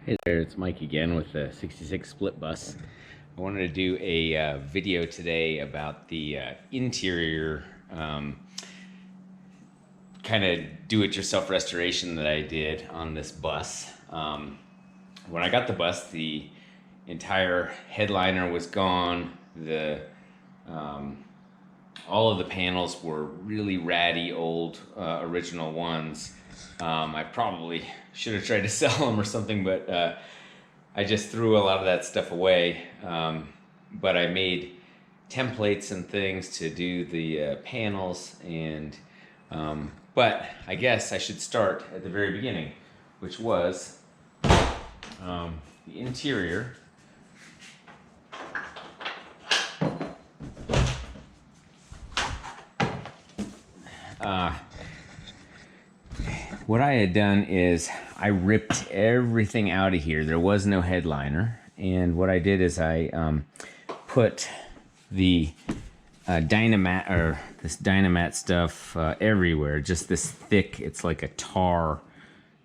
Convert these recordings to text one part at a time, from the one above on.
Hey there, it's Mike again with the 66 split bus. I wanted to do a video today about the interior kind of do-it-yourself restoration that I did on this bus. When I got the bus, the entire headliner was gone. All of the panels were really ratty old original ones. I probably should have tried to sell them or something, but I just threw a lot of that stuff away. But I made templates and things to do the panels, and but I guess I should start at the very beginning, which was the interior. What I had done is I ripped everything out of here. There was no headliner, and what I did is I put the Dynamat, or this Dynamat stuff everywhere. Just this thick, it's like a tar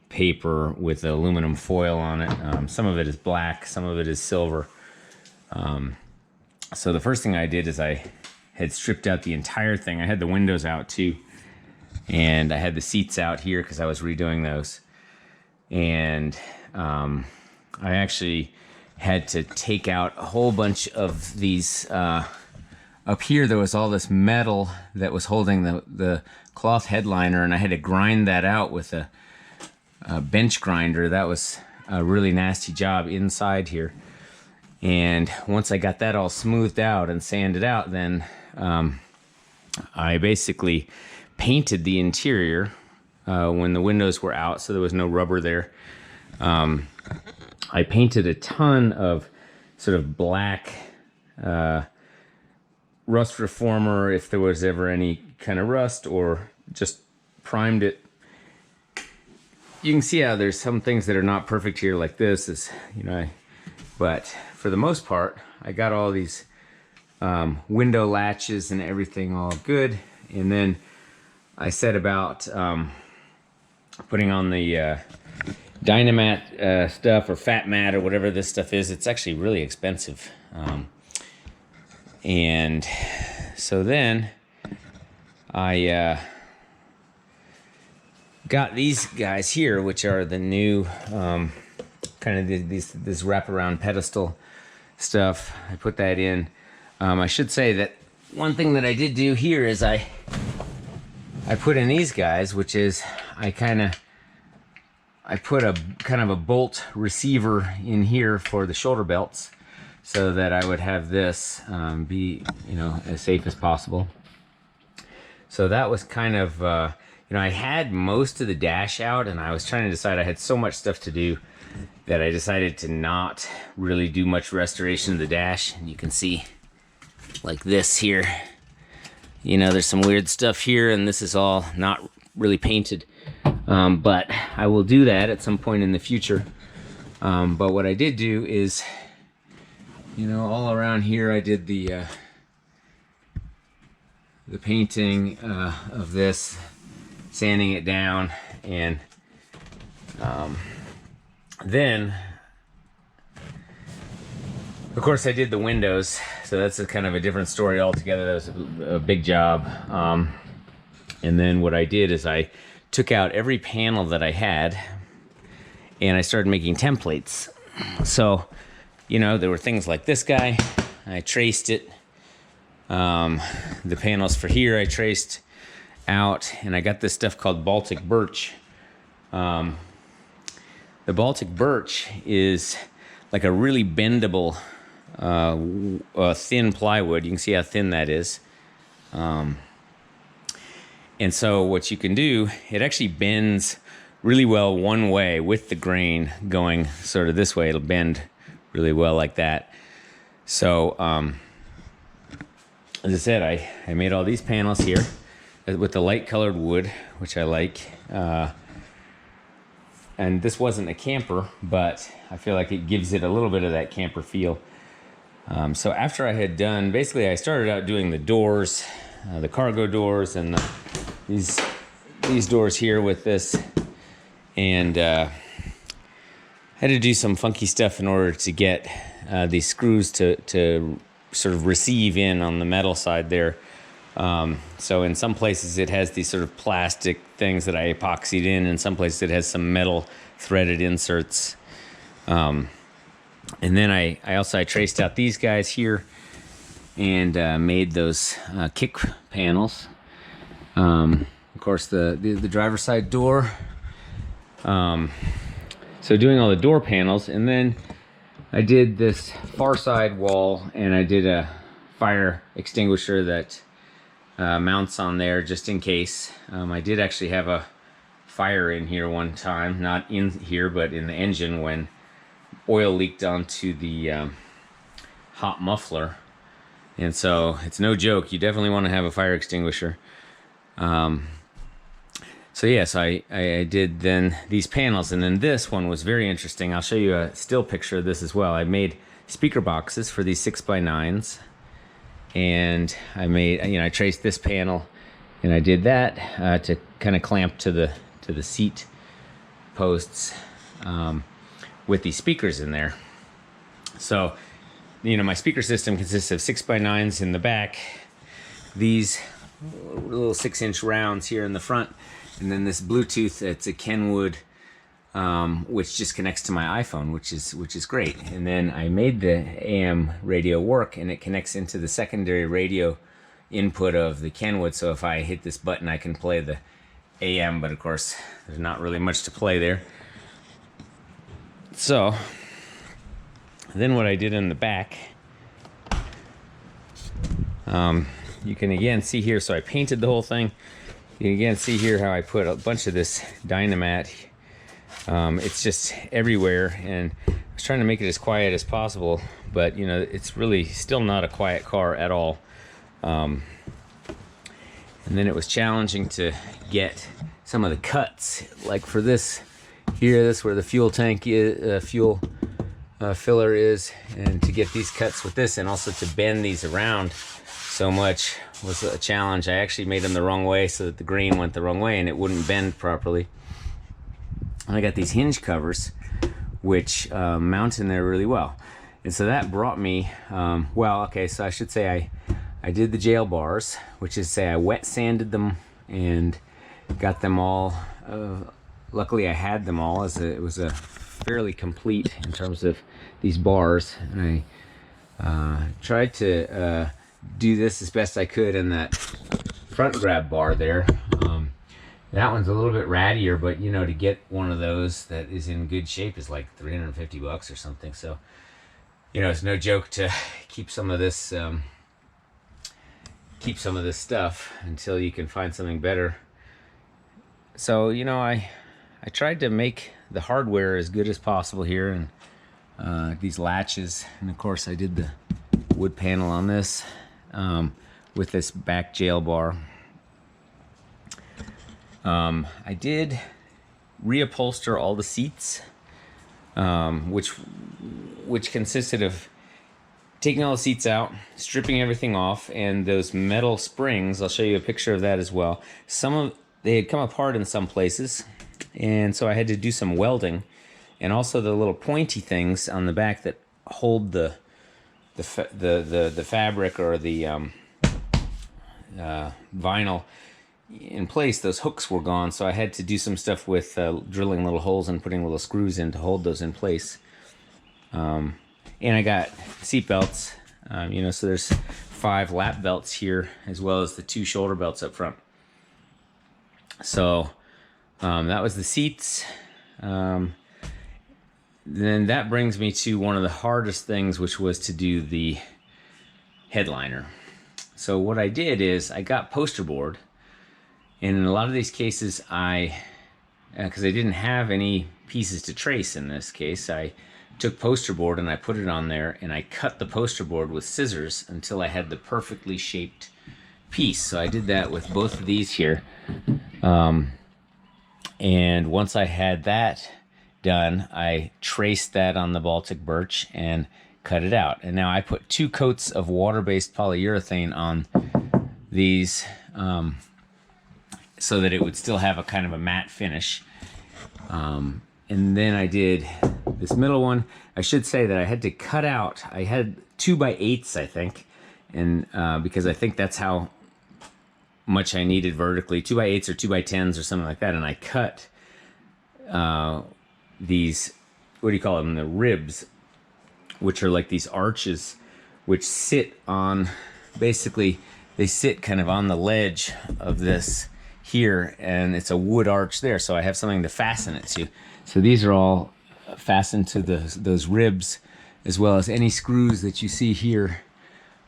paper with aluminum foil on it. Some of it is black, some of it is silver. So the first thing I did is I had stripped out the entire thing. I had the windows out too. And I had the seats out here because I was redoing those. And I actually had to take out a whole bunch of these. Up here there was all this metal that was holding the cloth headliner, and I had to grind that out with a bench grinder. That was a really nasty job inside here. And once I got that all smoothed out and sanded out, then I basically painted the interior when the windows were out, so there was no rubber there. I painted a ton of sort of black rust reformer if there was ever any kind of rust, or just primed it. You can see how there's some things that are not perfect here, like this is, but for the most part, I got all these window latches and everything all good. And then I set about putting on the Dynamat stuff, or Fat Mat, or whatever this stuff is. It's actually really expensive. And so then I got these guys here, which are the new kind of this wraparound pedestal stuff. I put that in. I should say that one thing that I did do here is I put in these guys, which is I put a kind of a bolt receiver in here for the shoulder belts, so that I would have this be as safe as possible. So that was kind of I had most of the dash out, and I was trying to decide. I had so much stuff to do that I decided to not really do much restoration of the dash. And you can see like this here. There's some weird stuff here, and this is all not really painted. But I will do that at some point in the future. But what I did do is, all around here I did the painting of this, sanding it down, and then of course I did the windows. So that's a kind of a different story altogether. That was a big job. And then what I did is I took out every panel that I had, and I started making templates. So, there were things like this guy. I traced it. The panels for here I traced out, and I got this stuff called Baltic birch. The Baltic birch is like a really bendable thin plywood. You can see how thin that is. And so what you can do, it actually bends really well one way with the grain going sort of this way. It'll bend really well like that. So as I said, I made all these panels here with the light colored wood, which I like. And this wasn't a camper, but I feel like it gives it a little bit of that camper feel. So after I had done, basically I started out doing the doors, the cargo doors, and these doors here with this, and had to do some funky stuff in order to get these screws to sort of receive in on the metal side there. So in some places it has these sort of plastic things that I epoxied in some places it has some metal threaded inserts. And then I also traced out these guys here and made those kick panels. Of course, the driver's side door. So doing all the door panels, and then I did this far side wall, and I did a fire extinguisher that mounts on there just in case. I did actually have a fire in here one time, not in here, but in the engine when oil leaked onto the hot muffler. And so it's no joke. You definitely want to have a fire extinguisher. So yes, I did then these panels, and then this one was very interesting. I'll show you a still picture of this as well. I made speaker boxes for these 6x9s, and I made, I traced this panel, and I did that to kind of clamp to the seat posts with these speakers in there. So, my speaker system consists of 6x9s in the back, these little 6-inch rounds here in the front, and then this Bluetooth, it's a Kenwood, which just connects to my iPhone, which is great. And then I made the AM radio work, and it connects into the secondary radio input of the Kenwood. So if I hit this button, I can play the AM, but of course, there's not really much to play there. So then what I did in the back, you can again see here, so I painted the whole thing. You can again see here how I put a bunch of this Dynamat. It's just everywhere, and I was trying to make it as quiet as possible, but it's really still not a quiet car at all. And then it was challenging to get some of the cuts, like for this here, this where the fuel tank is, fuel filler is, and to get these cuts with this, and also to bend these around so much was a challenge. I actually made them the wrong way so that the grain went the wrong way and it wouldn't bend properly. And I got these hinge covers which mount in there really well, and so that brought me so I should say I did the jail bars, which is say I wet sanded them and got them all. Luckily I had them all, as it was a fairly complete in terms of these bars, and I tried to do this as best I could in that front grab bar there. That one's a little bit rattier, but to get one of those that is in good shape is like $350 or something. So it's no joke to keep some of this stuff until you can find something better. So I tried to make the hardware as good as possible here, and these latches, and of course I did the wood panel on this with this back jail bar. I did reupholster all the seats, which consisted of taking all the seats out, stripping everything off, and those metal springs, I'll show you a picture of that as well. They had come apart in some places, and so I had to do some welding, and also the little pointy things on the back that hold the fabric or the vinyl in place. Those hooks were gone, so I had to do some stuff with drilling little holes and putting little screws in to hold those in place. And I got seat belts, so there's 5 lap belts here, as well as the 2 shoulder belts up front. So that was the seats. Then that brings me to one of the hardest things, which was to do the headliner. So what I did is I got poster board, and in a lot of these cases because I didn't have any pieces to trace in this case, I took poster board and I put it on there, and I cut the poster board with scissors until I had the perfectly shaped piece. So I did that with both of these here. And once I had that done, I traced that on the Baltic birch and cut it out. And now I put 2 coats of water-based polyurethane on these so that it would still have a kind of a matte finish. And then I did this middle one, I should say that I had to cut out, I had 2x8s, I think, and because I think that's how much I needed vertically, 2x8s or 2x10s or something like that, and I cut these, what do you call them, the ribs, which are like these arches, which sit on, basically, they sit kind of on the ledge of this here, and it's a wood arch there, so I have something to fasten it to. So these are all fastened to those ribs, as well as any screws that you see here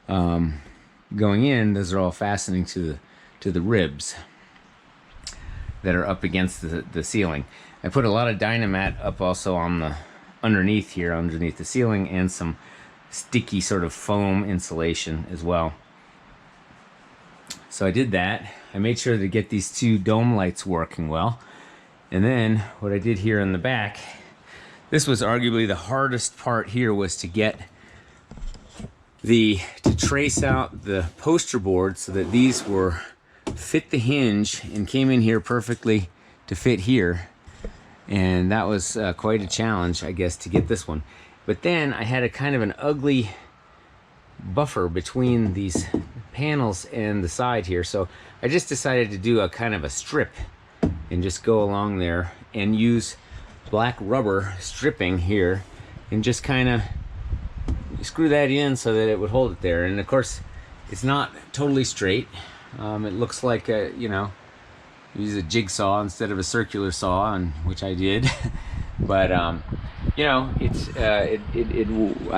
going in. Those are all fastening to the ribs that are up against the ceiling. I put a lot of Dynamat up also on the underneath here, underneath the ceiling, and some sticky sort of foam insulation as well. So I did that. I made sure to get these two dome lights working well. And then what I did here in the back, this was arguably the hardest part here, was to get to trace out the poster board so that these were fit the hinge and came in here perfectly to fit here. And that was quite a challenge, I guess, to get this one. But then I had a kind of an ugly buffer between these panels and the side here, so I just decided to do a kind of a strip and just go along there and use black rubber stripping here and just kind of screw that in so that it would hold it there. And of course it's not totally straight. It looks like you know, use a jigsaw instead of a circular saw, and which I did. But you know, it's I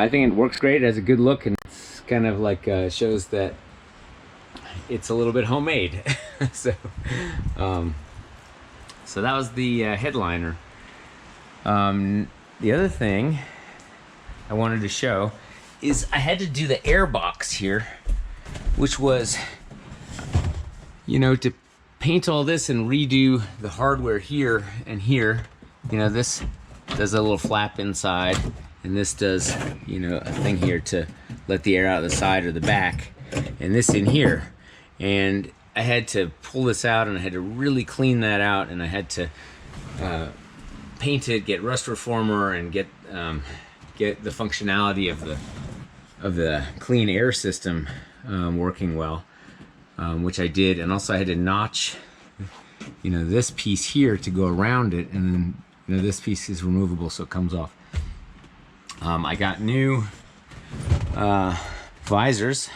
think it works great. It has a good look, and it's kind of like shows that it's a little bit homemade. So that was the headliner. The other thing I wanted to show is I had to do the air box here, which was, you know, to paint all this and redo the hardware here and here. You know, this does a little flap inside, and this does, you know, a thing here to let the air out of the side or the back, and this in here. And I had to pull this out, and I had to really clean that out, and I had to paint it, get rust reformer, and get the functionality of the clean air system working well, which I did. And also I had to notch, you know, this piece here to go around it, and then, you know, this piece is removable, so it comes off. I got new visors,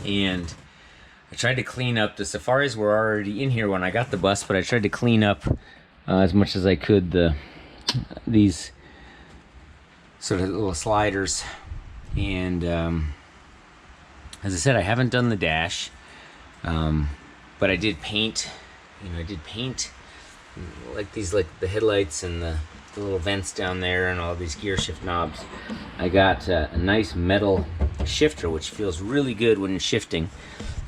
and I tried to clean up. The Safaris were already in here when I got the bus, but I tried to clean up as much as I could these sort of little sliders. And as I said, I haven't done the dash, but I did paint. You know, I did paint like these, like the headlights and the little vents down there, and all these gear shift knobs. I got a nice metal shifter, which feels really good when shifting,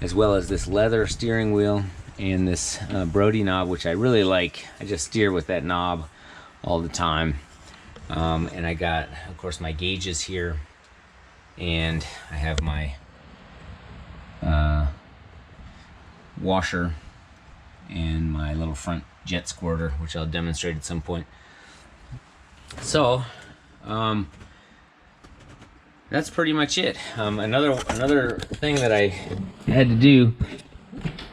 as well as this leather steering wheel and this Brody knob, which I really like. I just steer with that knob all the time. And I got, of course, my gauges here, and I have my washer and my little front jet squirter, which I'll demonstrate at some point. So that's pretty much it. Another thing that I had to do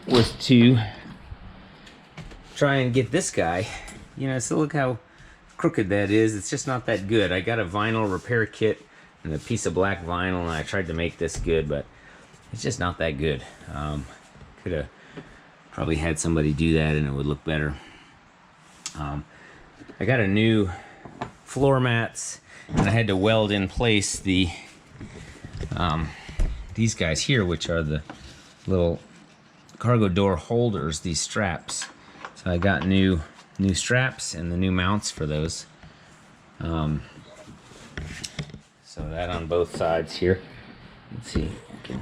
was to try and get this guy. You know, so look how crooked that is. It's just not that good. I got a vinyl repair kit and a piece of black vinyl, and I tried to make this good, but it's just not that good. Could have probably had somebody do that and it would look better. I got a new floor mats, and I had to weld in place these guys here, which are the little cargo door holders, these straps. So I got new straps and the new mounts for those. So that on both sides here. Let's see, I can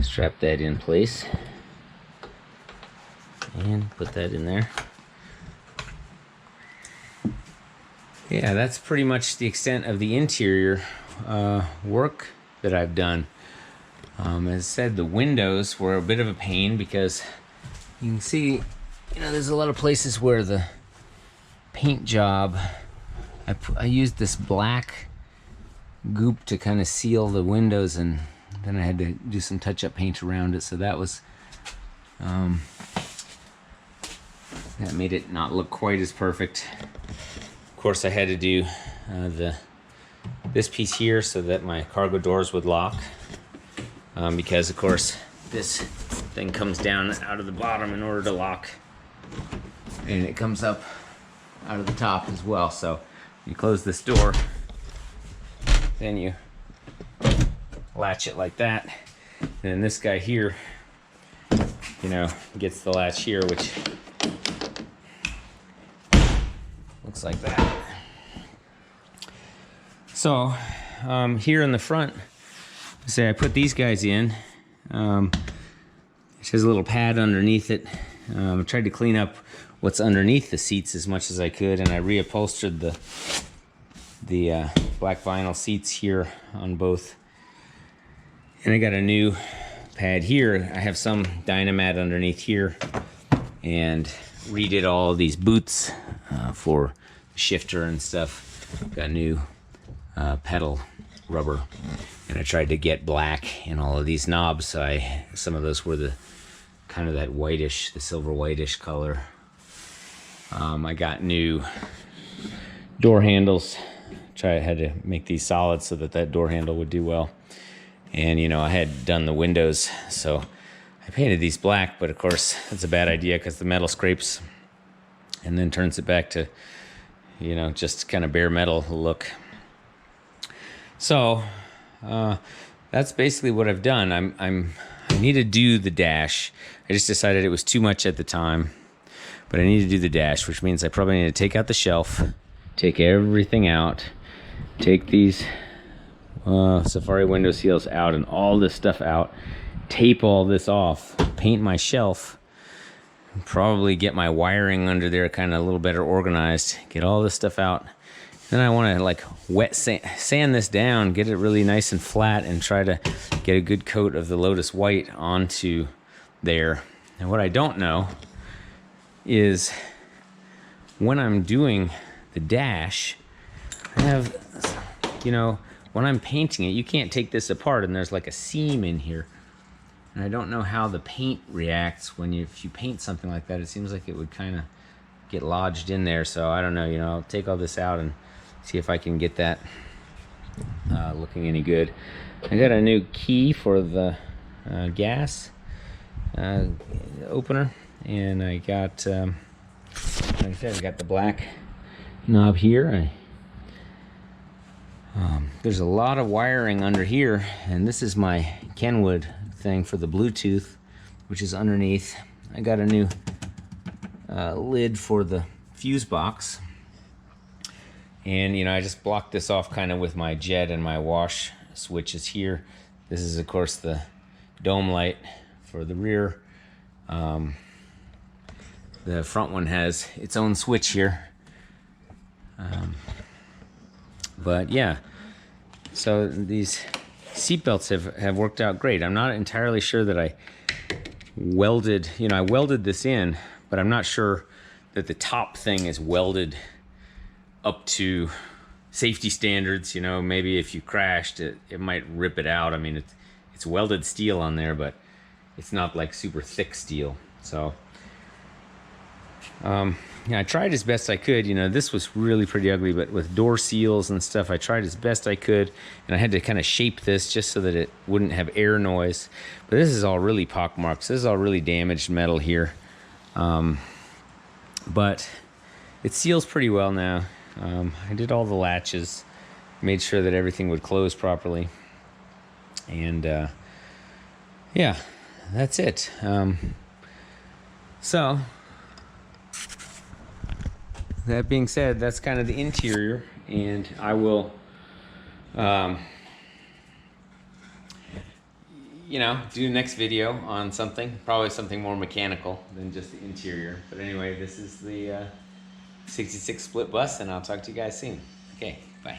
strap that in place and put that in there. Yeah, that's pretty much the extent of the interior work that I've done. As I said, the windows were a bit of a pain because you can see, you know, there's a lot of places where the paint job I used this black goop to kind of seal the windows, and then I had to do some touch-up paint around it, so that was that made it not look quite as perfect. Of course, I had to do this piece here so that my cargo doors would lock, because of course this thing comes down out of the bottom in order to lock, and it comes up out of the top as well. So you close this door, then you latch it like that, and then this guy here, you know, gets the latch here, which looks like that. So here in the front, say I put these guys in. It has a little pad underneath it. I tried to clean up what's underneath the seats as much as I could, and I reupholstered the black vinyl seats here on both. And I got a new pad here. I have some Dynamat underneath here, and redid all of these boots for the shifter and stuff. Got new pedal rubber, and I tried to get black in all of these knobs. So some of those were the kind of that whitish, the silver whitish color. I got new door handles. I had to make these solid so that door handle would do well. And you know, I had done the windows, so I painted these black, but of course that's a bad idea because the metal scrapes and then turns it back to, you know, just kind of bare metal look. So that's basically what I've done. I need to do the dash. I just decided it was too much at the time, but I need to do the dash, which means I probably need to take out the shelf, take everything out, take these Safari window seals out and all this stuff out, tape all this off, paint my shelf, probably get my wiring under there kind of a little better organized, get all this stuff out. Then I want to like wet sand this down, get it really nice and flat, and try to get a good coat of the Lotus White onto there. And what I don't know is when I'm doing the dash, I have, you know, when I'm painting it, you can't take this apart, and there's like a seam in here. And I don't know how the paint reacts if you paint something like that. It seems like it would kind of get lodged in there. So I don't know, you know, I'll take all this out and see if I can get that looking any good. I got a new key for the gas opener, and I got, like I said, I got the black knob here. There's a lot of wiring under here, and this is my Kenwood thing for the Bluetooth, which is underneath. I got a new lid for the fuse box, and you know, I just blocked this off kind of with my jet and my wash switches here. This is of course the dome light for the rear. The front one has its own switch here. But yeah, so these seat belts have worked out great. I'm not entirely sure that I welded, you know, I welded this in, but I'm not sure that the top thing is welded up to safety standards. You know, maybe if you crashed, it might rip it out. I mean, it's welded steel on there, but it's not like super thick steel. So yeah, I tried as best I could. You know, this was really pretty ugly, but with door seals and stuff, I tried as best I could, and I had to kind of shape this just so that it wouldn't have air noise. But this is all really pockmarked. This is all really damaged metal here. But it seals pretty well now. I did all the latches, made sure that everything would close properly. And yeah, that's it. So that being said, that's kind of the interior, and I will, you know, do the next video on something, probably something more mechanical than just the interior. But anyway, this is the 66 split bus, and I'll talk to you guys soon. Okay, bye.